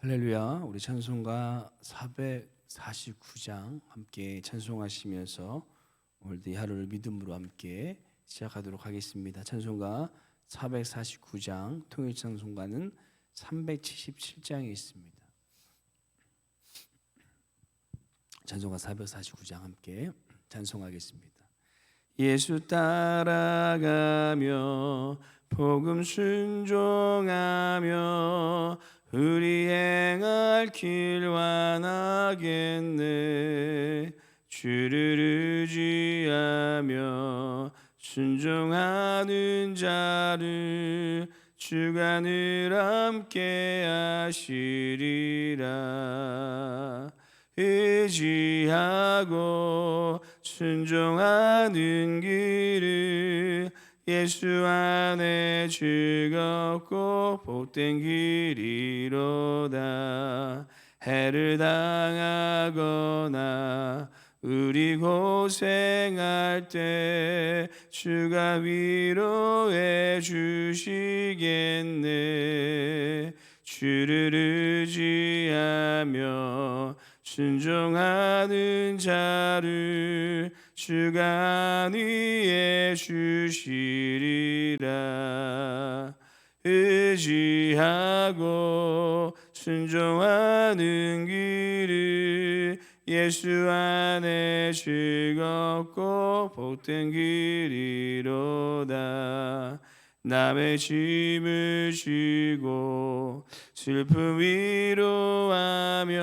할렐루야. 우리 찬송가 449장 함께 찬송하시면서 오늘도 이 하루를 믿음으로 함께 시작하도록 하겠습니다. 찬송가 449장, 통일 찬송가는 377장이 있습니다. 찬송가 449장 함께 찬송하겠습니다. 예수 따라가며 복음 순종하며 우리 행할 길 완하겠네. 주를 의지하며 순종하는 자를 주가 늘 함께 하시리라. 의지하고 순종하는 길을 예수 안에 즐겁고 복된 길이로다. 해를 당하거나 우리 고생할 때 주가 위로해 주시겠네. 주를 의지하며 순종하는 자를 주가 안위해 주시리라. 의지하고 순종하는 길을 예수 안에 즐겁고 복된 길이로다. 남의 짐을 지고 슬픔 위로하며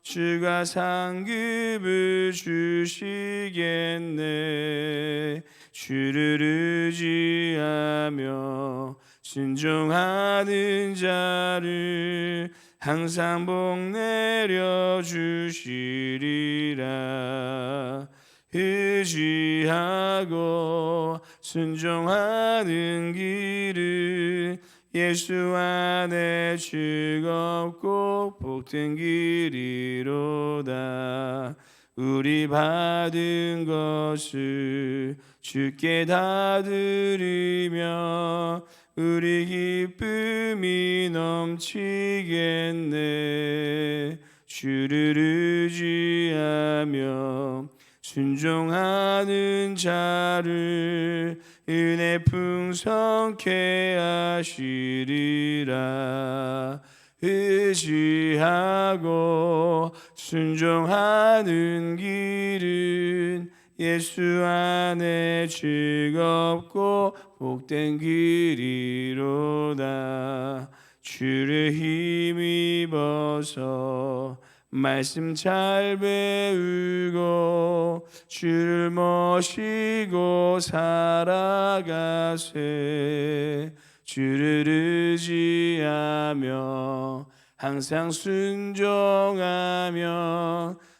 주가 상급을 주시겠네. 주를 의지하며 순종하는 자를 항상 복 내려 주시리라. 의지하고 순종하는 길을 예수 안에 즐겁고 복된 길이로다. 우리 받은 것을 주께 다 드리며 우리 기쁨이 넘치겠네. 주를 의지하며 순종하는 자를 은혜 풍성케 하시리라. 의지하고 순종하는 길은 예수 안에 즐겁고 복된 길이로다. 주를 힘입어서 말씀 잘 배우고 주를 모시고 살아가세. 주를 의지하며 항상 순종하며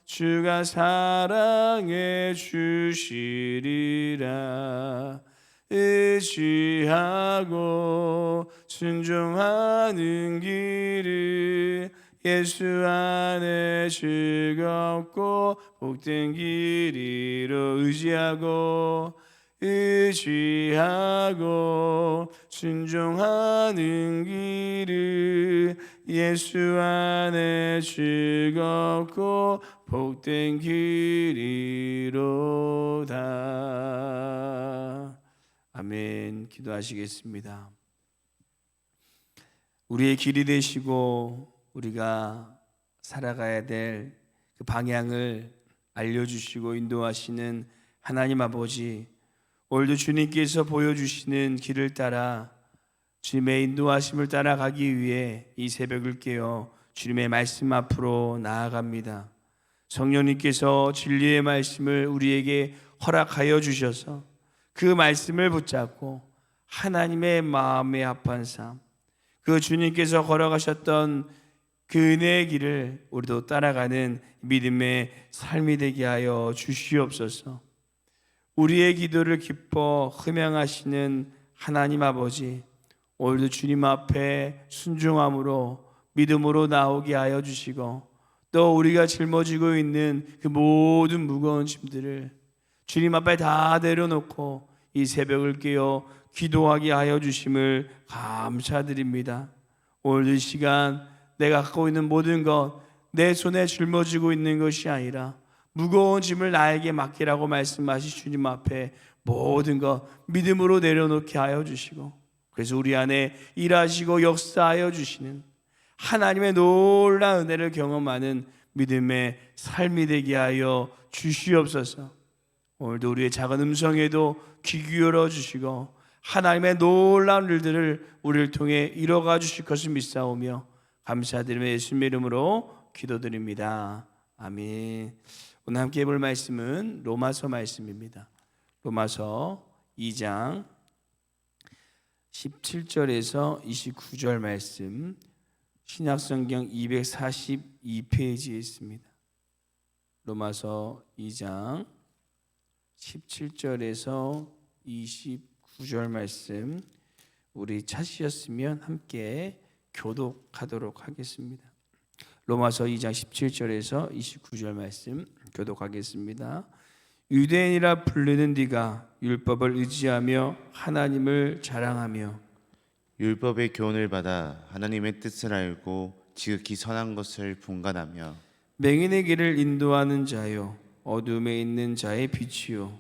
주가 사랑해 주시리라. 의지하고 순종하는 길을 예수 안에 즐겁고 복된 길이로. 의지하고 순종하는 길을 예수 안에 즐겁고 복된 길이로다. 아멘. 기도하시겠습니다. 우리의 길이 되시고 우리가 살아가야 될 그 방향을 알려주시고 인도하시는 하나님 아버지, 오늘도 주님께서 보여주시는 길을 따라 주님의 인도하심을 따라가기 위해 이 새벽을 깨어 주님의 말씀 앞으로 나아갑니다. 성령님께서 진리의 말씀을 우리에게 허락하여 주셔서 그 말씀을 붙잡고 하나님의 마음에 합한 삶, 그 주님께서 걸어가셨던 그 은혜의 길을 우리도 따라가는 믿음의 삶이 되게 하여 주시옵소서. 우리의 기도를 기뻐 흠양하시는 하나님 아버지, 오늘도 주님 앞에 순종함으로 믿음으로 나오게 하여 주시고, 또 우리가 짊어지고 있는 그 모든 무거운 짐들을 주님 앞에 다 내려놓고 이 새벽을 깨어 기도하게 하여 주심을 감사드립니다. 오늘 이 시간 내가 갖고 있는 모든 것 내 손에 짊어지고 있는 것이 아니라 무거운 짐을 나에게 맡기라고 말씀하신 주님 앞에 모든 것 믿음으로 내려놓게 하여 주시고, 그래서 우리 안에 일하시고 역사하여 주시는 하나님의 놀라운 은혜를 경험하는 믿음의 삶이 되게 하여 주시옵소서. 오늘도 우리의 작은 음성에도 귀 기울여 주시고 하나님의 놀라운 일들을 우리를 통해 이뤄가 주실 것을 믿사오며 감사드리며 예수님 이름으로 기도드립니다. 아멘. 오늘 함께 볼 말씀은 로마서 말씀입니다. 로마서 2장 17절에서 29절 말씀, 신약성경 242페이지에 있습니다. 로마서 2장 17절에서 29절 말씀, 우리 찾으셨으면 함께 교독하도록 하겠습니다. 로마서 2장 17절에서 29절 말씀 교독하겠습니다. 유대인이라 불리는 네가 율법을 의지하며 하나님을 자랑하며 율법의 교훈을 받아 하나님의 뜻을 알고 지극히 선한 것을 분간하며 맹인의 길을 인도하는 자요 어둠에 있는 자의 빛이요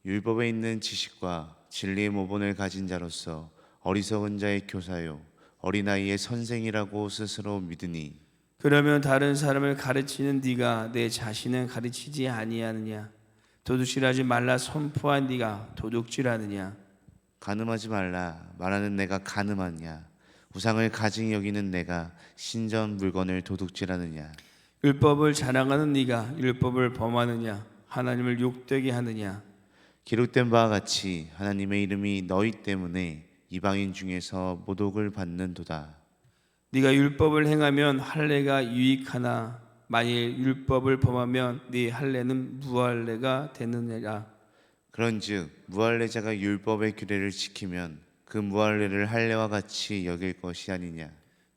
율법에 있는 지식과 진리의 모본을 가진 자로서 어리석은 자의 교사요 어린아이의 선생이라고 스스로 믿으니, 그러면 다른 사람을 가르치는 네가 내 자신은 가르치지 아니하느냐? 도둑질하지 말라 선포한 네가 도둑질하느냐? 간음하지 말라 말하는 내가 간음하냐? 우상을 가증히 여기는 내가 신전 물건을 도둑질하느냐? 율법을 자랑하는 네가 율법을 범하느냐? 하나님을 욕되게 하느냐? 기록된 바와 같이 하나님의 이름이 너희 때문에 이방인 중에서 모독을 받는도다. 네가 율법을 행하면 할례가 유익하나 만일 율법을 범하면 네 할례는 무할례가 되느니라. 그런즉 무할례자가 율법의 규례를 지키면 그 무할례를 할례와 같이 여길 것이 아니냐.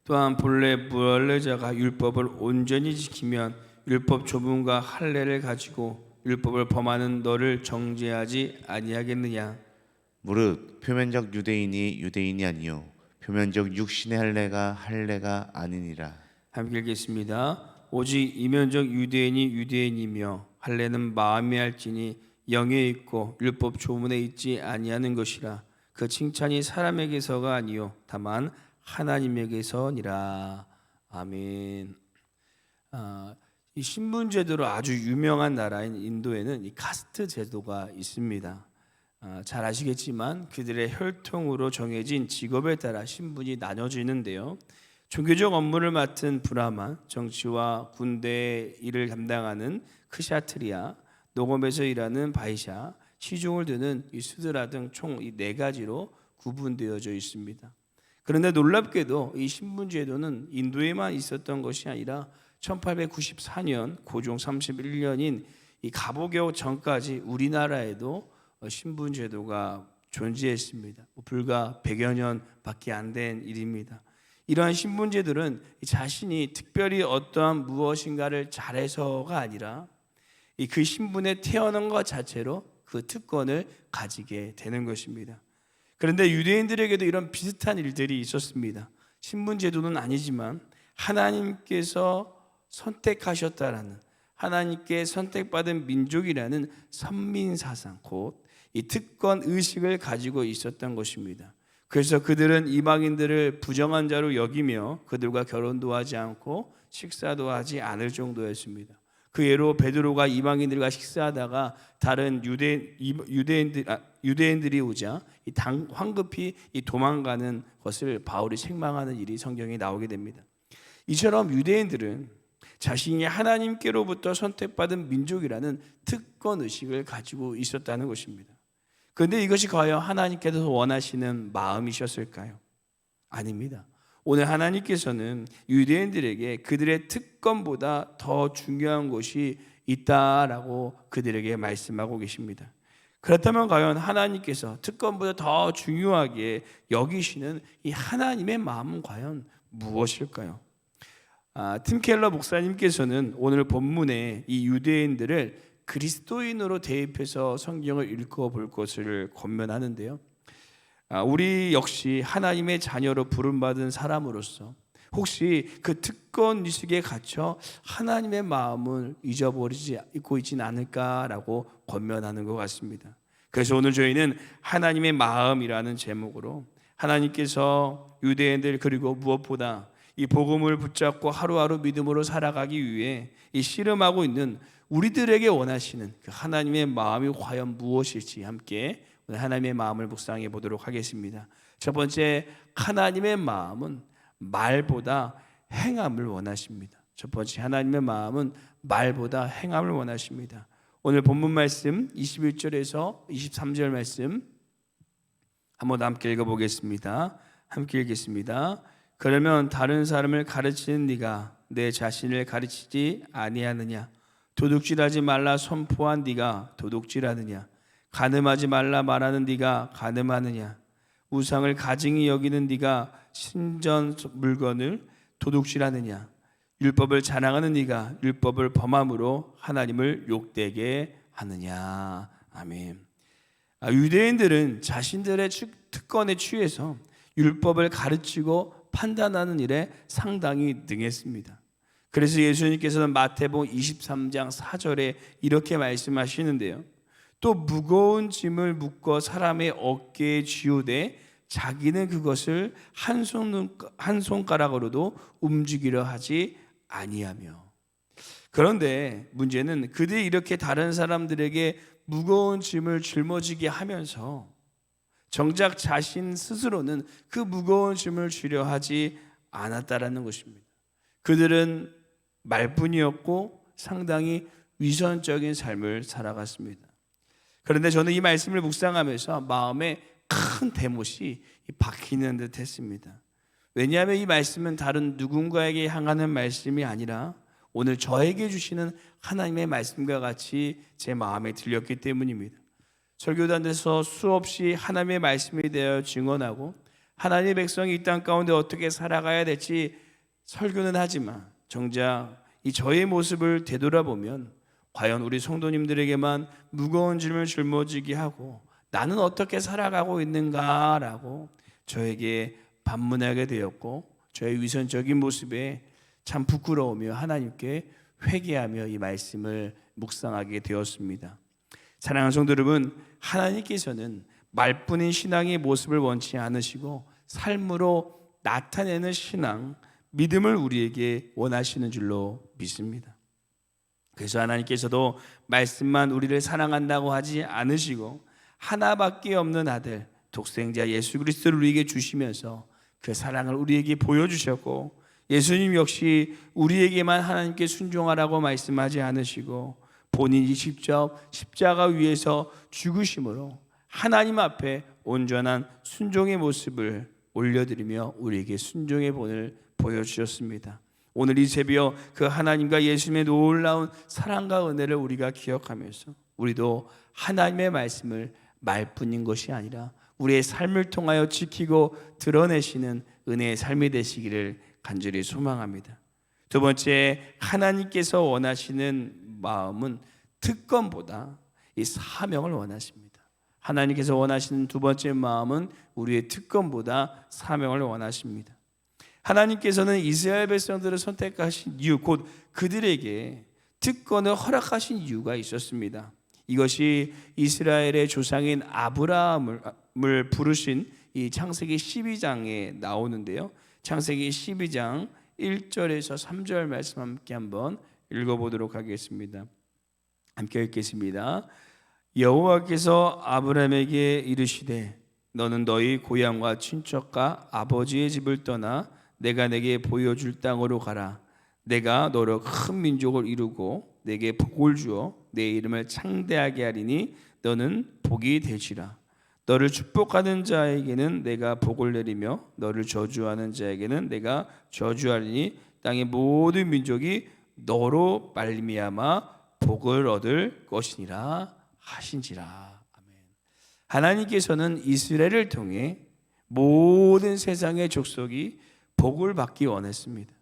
또한 본래 무할례자가 율법을 온전히 지키면 율법 조문과 할례를 가지고 율법을 범하는 너를 정죄하지 아니하겠느냐. 무릇 표면적 유대인이 유대인이 아니요 표면적 육신의 할례가 아니니라. 함께 읽겠습니다. 오직 이면적 유대인이 유대인이며 할례는 마음에 할지니 영에 있고 율법 조문에 있지 아니하는 것이라. 그 칭찬이 사람에게서가 아니요 다만 하나님에게서니라. 아멘. 이 신분 제도로 아주 유명한 나라인 인도에는 이 카스트 제도가 있습니다. 잘 아시겠지만 그들의 혈통으로 정해진 직업에 따라 신분이 나눠지는데요. 종교적 업무를 맡은 브라만, 정치와 군대 일을 담당하는 크샤트리아, 농업에서 일하는 바이샤, 시종을 드는 이 수드라 등 총 이 네 가지로 구분되어져 있습니다. 그런데 놀랍게도 이 신분 제도는 인도에만 있었던 것이 아니라 1894년 고종 31년인 이 가보교 전까지 우리나라에도 신분 제도가 존재했습니다. 불과 100여 년밖에 안 된 일입니다. 이러한 신분제들은 자신이 특별히 어떠한 무엇인가를 잘해서가 아니라 그 신분에 태어난 것 자체로 그 특권을 가지게 되는 것입니다. 그런데 유대인들에게도 이런 비슷한 일들이 있었습니다. 신분제도는 아니지만 하나님께서 선택하셨다라는, 하나님께 선택받은 민족이라는 선민사상, 곧 이 특권 의식을 가지고 있었던 것입니다. 그래서 그들은 이방인들을 부정한 자로 여기며 그들과 결혼도 하지 않고 식사도 하지 않을 정도였습니다. 그 예로 베드로가 이방인들과 식사하다가 다른 유대인들이 오자 황급히 도망가는 것을 바울이 책망하는 일이 성경에 나오게 됩니다. 이처럼 유대인들은 자신이 하나님께로부터 선택받은 민족이라는 특권 의식을 가지고 있었다는 것입니다. 그런데 이것이 과연 하나님께서 원하시는 마음이셨을까요? 아닙니다. 오늘 하나님께서는 유대인들에게 그들의 특권보다 더 중요한 것이 있다라고 그들에게 말씀하고 계십니다. 그렇다면 과연 하나님께서 특권보다 더 중요하게 여기시는 이 하나님의 마음은 과연 무엇일까요? 팀 켈러 목사님께서는 오늘 본문에 이 유대인들을 그리스도인으로 대입해서 성경을 읽어볼 것을 권면하는데요. 우리 역시 하나님의 자녀로 부름받은 사람으로서 혹시 그 특권 의식에 갇혀 하나님의 마음을 잊고 있지는 않을까라고 권면하는 것 같습니다. 그래서 오늘 저희는 하나님의 마음이라는 제목으로 하나님께서 유대인들 그리고 무엇보다 이 복음을 붙잡고 하루하루 믿음으로 살아가기 위해 이 씨름하고 있는 우리들에게 원하시는 그 하나님의 마음이 과연 무엇일지 함께 오늘 하나님의 마음을 묵상해 보도록 하겠습니다. 첫 번째, 하나님의 마음은 말보다 행함을 원하십니다. 첫 번째, 하나님의 마음은 말보다 행함을 원하십니다. 오늘 본문 말씀 21절에서 23절 말씀 한번 함께 읽어보겠습니다. 함께 읽겠습니다. 그러면 다른 사람을 가르치는 네가 내 자신을 가르치지 아니하느냐? 도둑질하지 말라 선포한 네가 도둑질하느냐? 간음하지 말라 말하는 네가 간음하느냐? 우상을 가증히 여기는 네가 신전 물건을 도둑질하느냐? 율법을 자랑하는 네가 율법을 범함으로 하나님을 욕되게 하느냐? 아멘. 유대인들은 자신들의 특권에 취해서 율법을 가르치고 판단하는 일에 상당히 능했습니다. 그래서 예수님께서는 마태복음 23장 4절에 이렇게 말씀하시는데요. 또 무거운 짐을 묶어 사람의 어깨에 쥐우되 자기는 그것을 한 손가락으로도 움직이려 하지 아니하며. 그런데 문제는 그들이 이렇게 다른 사람들에게 무거운 짐을 짊어지게 하면서 정작 자신 스스로는 그 무거운 짐을 지려 하지 않았다라는 것입니다. 그들은 말뿐이었고 상당히 위선적인 삶을 살아갔습니다. 그런데 저는 이 말씀을 묵상하면서 마음에 큰 대못이 박히는 듯 했습니다. 왜냐하면 이 말씀은 다른 누군가에게 향하는 말씀이 아니라 오늘 저에게 주시는 하나님의 말씀과 같이 제 마음에 들렸기 때문입니다. 설교단에서 수없이 하나님의 말씀에 대하여 증언하고 하나님의 백성이 이 땅 가운데 어떻게 살아가야 될지 설교는 하지만 정작 이 저의 모습을 되돌아보면 과연 우리 성도님들에게만 무거운 짐을 짊어지게 하고 나는 어떻게 살아가고 있는가라고 저에게 반문하게 되었고 저의 위선적인 모습에 참 부끄러우며 하나님께 회개하며 이 말씀을 묵상하게 되었습니다. 사랑하는 성도 여러분, 하나님께서는 말뿐인 신앙의 모습을 원치 않으시고 삶으로 나타내는 신앙, 믿음을 우리에게 원하시는 줄로 믿습니다. 그래서 하나님께서도 말씀만 우리를 사랑한다고 하지 않으시고 하나밖에 없는 아들 독생자 예수 그리스도를 우리에게 주시면서 그 사랑을 우리에게 보여주셨고 예수님 역시 우리에게만 하나님께 순종하라고 말씀하지 않으시고 본인이 직접 십자가 위에서 죽으심으로 하나님 앞에 온전한 순종의 모습을 올려드리며 우리에게 순종의 본을 보여주셨습니다. 오늘 이 새벽 그 하나님과 예수님의 놀라운 사랑과 은혜를 우리가 기억하면서 우리도 하나님의 말씀을 말뿐인 것이 아니라 우리의 삶을 통하여 지키고 드러내시는 은혜의 삶이 되시기를 간절히 소망합니다. 두 번째, 하나님께서 원하시는 마음은 특권보다 이 사명을 원하십니다. 하나님께서 원하시는 두 번째 마음은 우리의 특권보다 사명을 원하십니다. 하나님께서는 이스라엘 백성들을 선택하신 이유, 곧 그들에게 특권을 허락하신 이유가 있었습니다. 이것이 이스라엘의 조상인 아브라함을 부르신 이 창세기 12장에 나오는데요. 창세기 12장 1절에서 3절 말씀 함께 한번 읽어보도록 하겠습니다. 함께 읽겠습니다. 여호와께서 아브라함에게 이르시되 너는 너희 고향과 친척과 아버지의 집을 떠나 내가 내게 보여줄 땅으로 가라. 내가 너로 큰 민족을 이루고 내게 복을 주어 내 이름을 창대하게 하리니 너는 복이 되시라. 너를 축복하는 자에게는 내가 복을 내리며 너를 저주하는 자에게는 내가 저주하리니 땅의 모든 민족이 너로 말미암아 복을 얻을 것이니라 하신지라. 아멘. 하나님께서는 이스라엘을 통해 모든 세상의 족속이 복을 받기 원했습니다.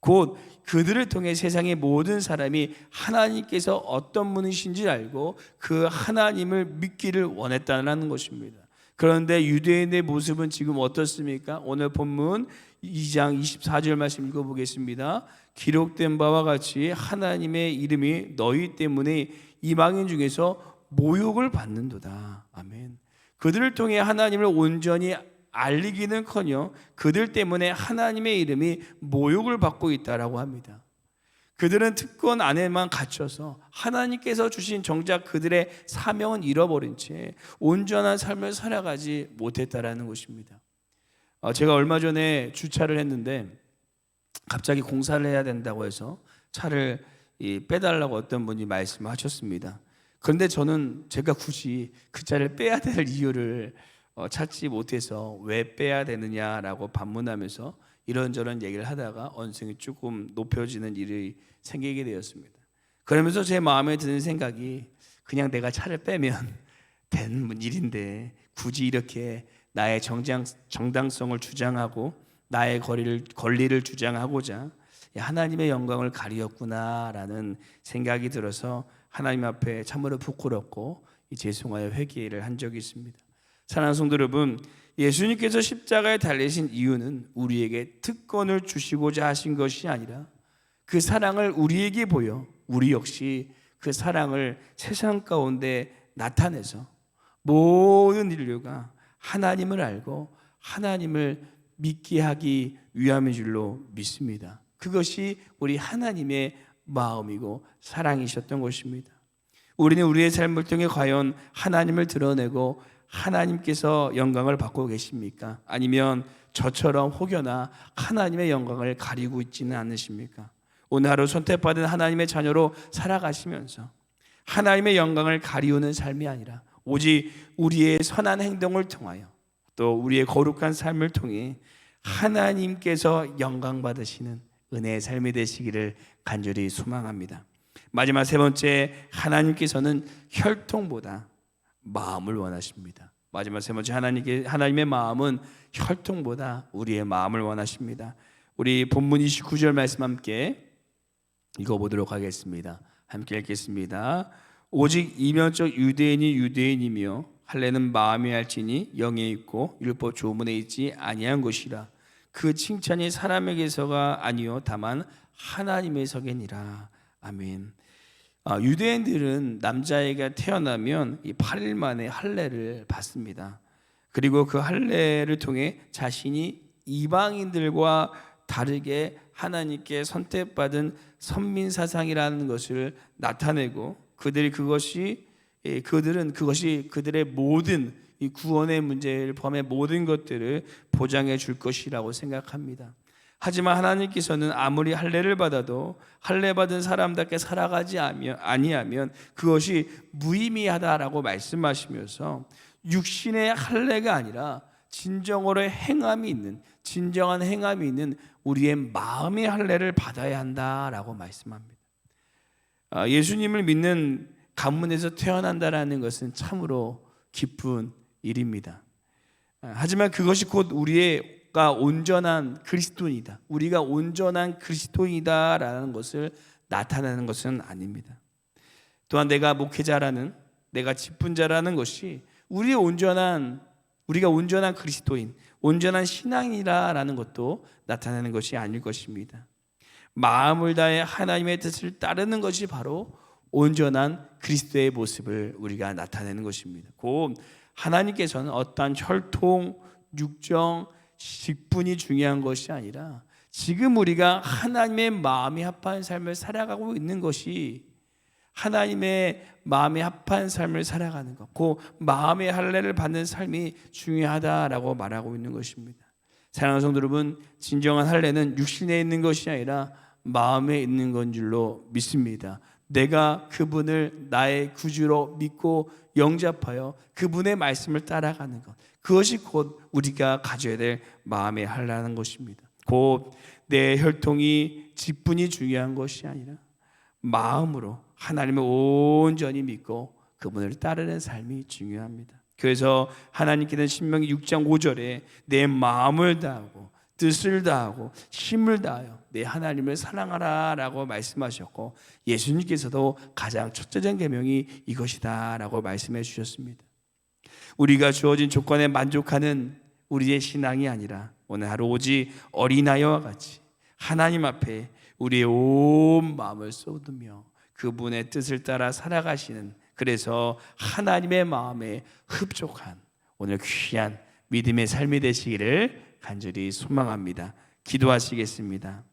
곧 그들을 통해 세상의 모든 사람이 하나님께서 어떤 분이신지 알고 그 하나님을 믿기를 원했다는 것입니다. 그런데 유대인의 모습은 지금 어떻습니까? 오늘 본문 2장 24절 말씀 읽어보겠습니다. 기록된 바와 같이 하나님의 이름이 너희 때문에 이방인 중에서 모욕을 받는도다. 아멘. 그들을 통해 하나님을 온전히 알리기는커녕 그들 때문에 하나님의 이름이 모욕을 받고 있다라고 합니다. 그들은 특권 안에만 갇혀서 하나님께서 주신 정작 그들의 사명은 잃어버린 채 온전한 삶을 살아가지 못했다라는 것입니다. 제가 얼마 전에 주차를 했는데 갑자기 공사를 해야 된다고 해서 차를 빼달라고 어떤 분이 말씀하셨습니다. 그런데 저는 제가 굳이 그 차를 빼야 될 이유를 찾지 못해서 왜 빼야 되느냐라고 반문하면서 이런저런 얘기를 하다가 언성이 조금 높여지는 일이 생기게 되었습니다. 그러면서 제 마음에 드는 생각이 그냥 내가 차를 빼면 되는 일인데 굳이 이렇게 나의 정당성을 주장하고 나의 권리를 주장하고자 하나님의 영광을 가리었구나라는 생각이 들어서 하나님 앞에 참으로 부끄럽고 죄송하여 회개를 한 적이 있습니다. 사랑하는 성도 여러분, 예수님께서 십자가에 달리신 이유는 우리에게 특권을 주시고자 하신 것이 아니라 그 사랑을 우리에게 보여 우리 역시 그 사랑을 세상 가운데 나타내서 모든 인류가 하나님을 알고 하나님을 믿게 하기 위함인 줄로 믿습니다. 그것이 우리 하나님의 마음이고 사랑이셨던 것입니다. 우리는 우리의 삶을 통해 과연 하나님을 드러내고 하나님께서 영광을 받고 계십니까? 아니면 저처럼 혹여나 하나님의 영광을 가리고 있지는 않으십니까? 오늘 하루 선택받은 하나님의 자녀로 살아가시면서 하나님의 영광을 가리우는 삶이 아니라 오직 우리의 선한 행동을 통하여 또 우리의 거룩한 삶을 통해 하나님께서 영광 받으시는 은혜의 삶이 되시기를 간절히 소망합니다. 마지막 세 번째, 하나님께서는 혈통보다 마음을 원하십니다. 마지막 세 번째, 하나님의 마음은 혈통보다 우리의 마음을 원하십니다. 우리 본문 29절 말씀 함께 읽어보도록 하겠습니다. 함께 읽겠습니다. 오직 이면적 유대인이 유대인이며 할례는 마음에 할지니 영에 있고 율법 조문에 있지 아니한 것이라. 그 칭찬이 사람에게서가 아니요 다만 하나님에서게니라. 아멘. 유대인들은 남자아이가 태어나면 8일 만에 할례를 받습니다. 그리고 그 할례를 통해 자신이 이방인들과 다르게 하나님께 선택받은 선민사상이라는 것을 나타내고 그들은 그것이 그들의 모든 이 구원의 문제를 포함해 모든 것들을 보장해 줄 것이라고 생각합니다. 하지만 하나님께서는 아무리 할례를 받아도 할례 받은 사람답게 살아가지 아니하면 그것이 무의미하다라고 말씀하시면서 육신의 할례가 아니라 진정한 행함이 있는 우리의 마음의 할례를 받아야 한다라고 말씀합니다. 예수님을 믿는 가문에서 태어난다라는 것은 참으로 기쁜 일입니다. 하지만 그것이 곧 우리가 온전한 그리스도인이다. 우리가 온전한 그리스도인이다라는 것을 나타내는 것은 아닙니다. 또한 내가 목회자라는, 내가 직분자라는 것이 우리가 온전한 그리스도인, 온전한 신앙이라는 것도 나타내는 것이 아닐 것입니다. 마음을 다해 하나님의 뜻을 따르는 것이 바로 온전한 그리스도의 모습을 우리가 나타내는 것입니다. 곧 하나님께서는 어떠한 혈통, 육정, 직분이 중요한 것이 아니라 지금 우리가 하나님의 마음에 합한 삶을 살아가고 있는 것이 하나님의 마음에 합한 삶을 살아가는 것, 그 마음의 할례를 받는 삶이 중요하다라고 말하고 있는 것입니다. 사랑하는 성도 여러분, 진정한 할례는 육신에 있는 것이 아니라 마음에 있는 건 줄로 믿습니다. 내가 그분을 나의 구주로 믿고 영접하여 그분의 말씀을 따라가는 것, 그것이 곧 우리가 가져야 될 마음의 할례라는 것입니다. 곧 내 혈통이 직분이 중요한 것이 아니라 마음으로 하나님을 온전히 믿고 그분을 따르는 삶이 중요합니다. 그래서 하나님께는 신명기 6장 5절에 내 마음을 다하고 뜻을 다하고 힘을 다하여 내 하나님을 사랑하라 라고 말씀하셨고, 예수님께서도 가장 첫째된 계명이 이것이다 라고 말씀해 주셨습니다. 우리가 주어진 조건에 만족하는 우리의 신앙이 아니라 오늘 하루 오직 어린아이와 같이 하나님 앞에 우리의 온 마음을 쏟으며 그분의 뜻을 따라 살아가시는, 그래서 하나님의 마음에 흡족한 오늘 귀한 믿음의 삶이 되시기를 간절히 소망합니다. 기도하시겠습니다.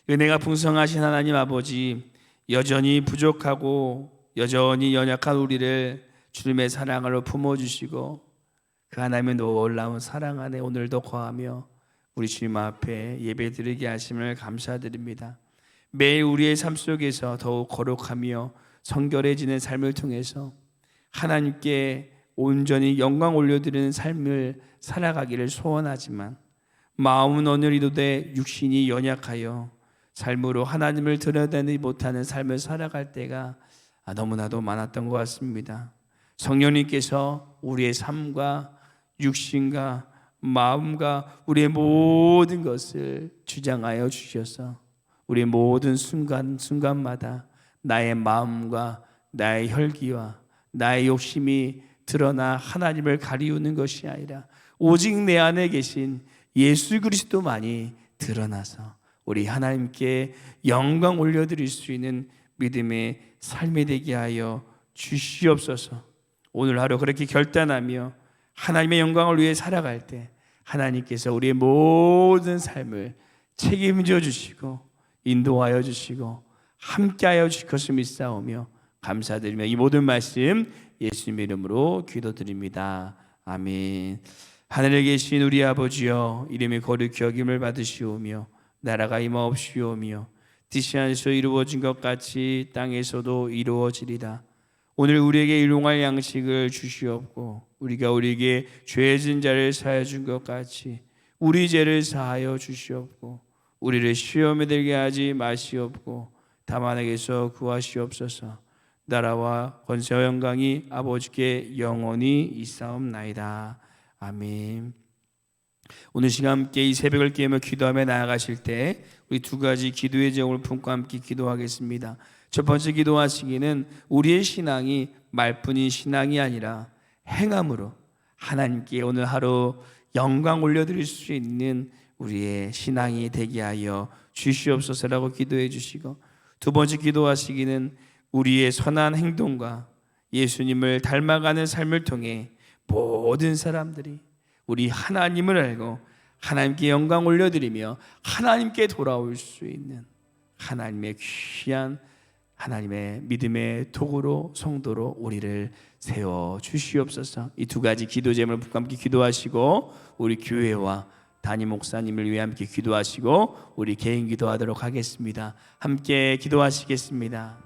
은혜가 풍성하신 하나님 아버지, 여전히 부족하고 여전히 연약한 우리를 주님의 사랑으로 품어주시고 그 하나님의 놀라운 사랑 안에 오늘도 거하며 우리 주님 앞에 예배드리게 하심을 감사드립니다. 매일 우리의 삶 속에서 더욱 거룩하며 성결해지는 삶을 통해서 하나님께 온전히 영광 올려드리는 삶을 살아가기를 소원하지만 마음은 오늘 이르되 육신이 연약하여 삶으로 하나님을 드러내지 못하는 삶을 살아갈 때가 너무나도 많았던 것 같습니다. 성령님께서 우리의 삶과 육신과 마음과 우리의 모든 것을 주장하여 주셔서 우리의 모든 순간마다 나의 마음과 나의 혈기와 나의 욕심이 드러나 하나님을 가리우는 것이 아니라 오직 내 안에 계신 예수 그리스도만이 드러나서 우리 하나님께 영광 올려드릴 수 있는 믿음의 삶이 되게 하여 주시옵소서. 오늘 하루 그렇게 결단하며 하나님의 영광을 위해 살아갈 때 하나님께서 우리의 모든 삶을 책임져 주시고 인도하여 주시고 함께하여 주실 것을 믿사오며 감사드리며 이 모든 말씀 예수님의 이름으로 기도드립니다. 아멘. 하늘에 계신 우리 아버지여, 이름이 거룩히 여김을 받으시오며 나라가 임하옵시오며 뜻이 하늘에서 이루어진 것 같이 땅에서도 이루어지리다. 오늘 우리에게 일용할 양식을 주시옵고 우리가 우리에게 죄진 자를 사하여 준 것 같이 우리 죄를 사하여 주시옵고 우리를 시험에 들게 하지 마시옵고 다만 에게서 구하시옵소서. 나라와 권세와 영광이 아버지께 영원히 있사옵나이다. 아멘. 오늘 시간 함께 이 새벽을 깨며 기도하며 나아가실 때 우리 두 가지 기도의 제목을 품고 함께 기도하겠습니다. 첫 번째 기도하시기는 우리의 신앙이 말뿐인 신앙이 아니라 행함으로 하나님께 오늘 하루 영광 올려드릴 수 있는 우리의 신앙이 되게 하여 주시옵소서라고 기도해 주시고, 두 번째 기도하시기는 우리의 선한 행동과 예수님을 닮아가는 삶을 통해 모든 사람들이 우리 하나님을 알고 하나님께 영광 올려드리며 하나님께 돌아올 수 있는 하나님의 귀한 하나님의 믿음의 도구로 성도로 우리를 세워 주시옵소서. 이 두 가지 기도 제목을 붙고 함께 기도하시고 우리 교회와 담임 목사님을 위해 함께 기도하시고 우리 개인 기도하도록 하겠습니다. 함께 기도하시겠습니다.